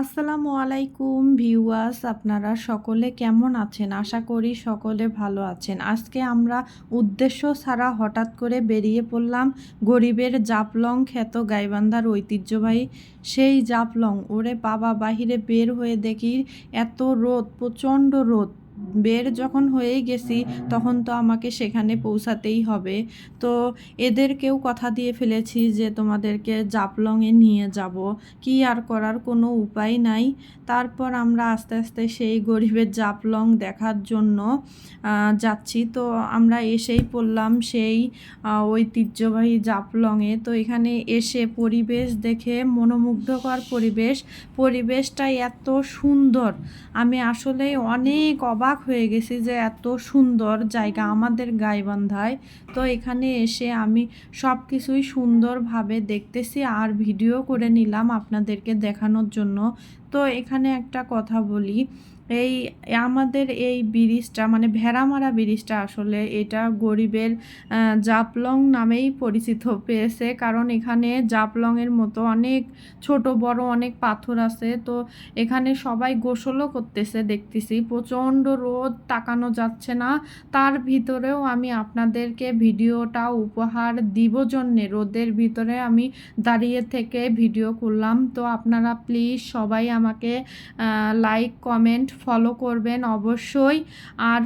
আসসালামু আলাইকুম ভিউয়ার্স, আপনারা সকলে কেমন আছেন? আশা করি সকলে ভালো আছেন। আজকে আমরা উদ্দেশ্য ছাড়া হঠাৎ করে বেরিয়ে পড়লাম গরিবের জাফলং খ্যাত গাইবান্ধার ঐতিহ্যবাহী সেই জাফলং। ওরে বাবা, বাহিরে বের হয়ে দেখি এত রোদ, প্রচণ্ড রোদ। বের যখন হয়েই গেছি তখন তো আমাকে সেখানে পৌঁছাতেই হবে। তো এদেরকেও কথা দিয়ে ফেলেছি যে তোমাদেরকে জাফলংয়ে নিয়ে যাব। কি আর করার, কোনো উপায় নাই। তারপর আমরা আস্তে আস্তে সেই গরিবের জাফলং দেখার জন্য যাচ্ছি। তো আমরা এসেই পড়লাম সেই ঐতিহ্যবাহী জাফলংয়ে। তো এখানে এসে পরিবেশ দেখে মনোমুগ্ধকর পরিবেশটা এত সুন্দর, আমি আসলে অনেক অবাক হয়ে গেছি যে এত সুন্দর জায়গা আমাদের গাইবান্ধায়। তো এখানে এসে আমি সব কিছুই সুন্দরভাবে দেখতেছি আর ভিডিও করে নিলাম আপনাদেরকে দেখানোর জন্য। তো এখানে একটা কথা বলি, এই আমাদের এই ব্রিজটা মানে ভেড়ামারা ব্রিজটা আসলে এটা গরিবের জাফলং নামেই পরিচিত পেয়েছে, কারণ এখানে জাফলংয়ের মতো অনেক ছোট বড় অনেক পাথর আছে। তো এখানে সবাই গোসলও করতেছে দেখতেছি, প্রচণ্ড রোদ, তাকানো যাচ্ছে না। তার ভিতরেও আমি আপনাদেরকে ভিডিওটা উপহার দিব জন্যে রোদের ভিতরে আমি দাঁড়িয়ে থেকে ভিডিও করলাম। তো আপনারা প্লিজ সবাই আমাকে লাইক কমেন্ট ফলো করবেন অবশ্যই, আর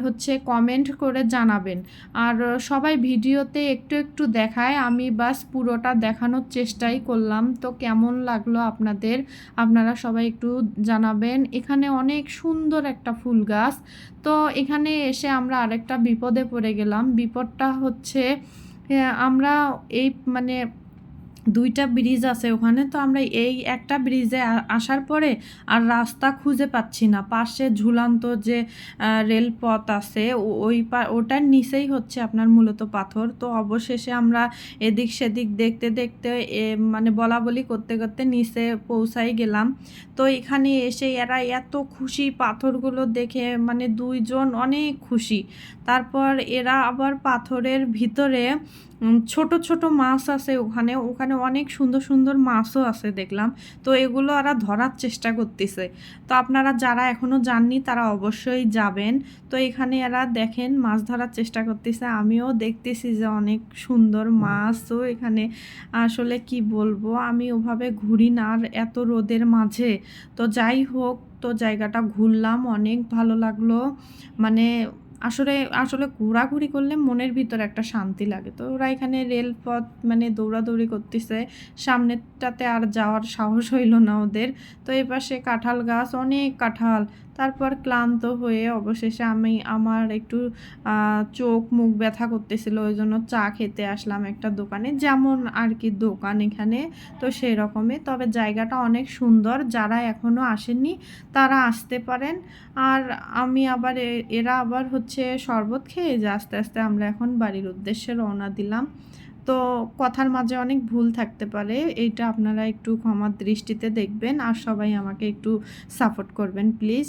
কমেন্ট করে জানাবেন। আর সবাই ভিডিওতে একটু একটু দেখায়, আমি বাস পুরোটা দেখানোর চেষ্টাই করলাম। তো কেমন লাগলো আপনাদের, আপনারা সবাই একটু জানাবেন। এখানে অনেক সুন্দর একটা ফুল গাছ। তো এখানে এসে আমরা আরেকটা বিপদে পড়ে গেলাম। বিপদটা হচ্ছে আমরা এই মানে দুইটা ব্রিজ আছে ওখানে। তো আমরা এই একটা ব্রিজে আসার পরে আর রাস্তা খুঁজে পাচ্ছি না। পাশে ঝুলন্ত যে রেলপথ আছে ওটার নিচেই আপনার মূলত পাথর। তো অবশেষে আমরা এদিক সেদিক দেখতে দেখতে মানে বলা বলি করতে করতে নিচে পৌঁছাই গেলাম। তো এখানে এসে এরা এত খুশি পাথরগুলো দেখে, মানে দুইজন অনেক খুশি। তারপর এরা আবার পাথরের ভিতরে ছোট ছোট মাছ আছে, ওখানে ওখানে অনেক সুন্দর সুন্দর মাছও আছে দেখলাম। তো এগুলো ওরা ধরার চেষ্টা করতেছে। তো আপনারা যারা এখনও যাননি তারা অবশ্যই যাবেন। তো এখানে এরা দেখেন মাছ ধরার চেষ্টা করতেছে, আমিও দেখতেছি যে অনেক সুন্দর মাছও এখানে। আসলে কি বলবো, আমি ওভাবে ঘুরি না আর এত রোদের মাঝে। তো যাই হোক, তো জায়গাটা ঘুরলাম, অনেক ভালো লাগলো। মানে আসলে আসলে ঘোরাঘুরি করলে মনের ভিতরে একটা শান্তি লাগে। তো ওরা এখানে রেলপথ মানে দৌড়াদৌড়ি করতেছে, সামনেরটাতে আর যাওয়ার সাহস হইল না ওদের। তো এই পাশে কাঁঠাল গাছ, অনেক কাঁঠাল। তারপর ক্লান্ত হয়ে অবশেষে আমি আমার একটু চোখ মুখ ব্যথা করতেছিল, ওই জন্য চা খেতে আসলাম একটা দোকানে, যেমন আর কি দোকান এখানে। তো সেই রকমই, তবে জায়গাটা অনেক সুন্দর, যারা এখনও আসেননি তারা আসতে পারেন। আর আমি আবার এরা আবার শরবত খেয়ে যে আস্তে আস্তে আমরা এখন বাড়ির উদ্দেশ্যে রওনা দিলাম। তো কথার মাঝে অনেক ভুল থাকতে পারে, এইটা আপনারা একটু ক্ষমার দৃষ্টিতে দেখবেন আর সবাই আমাকে একটু সাপোর্ট করবেন প্লিজ।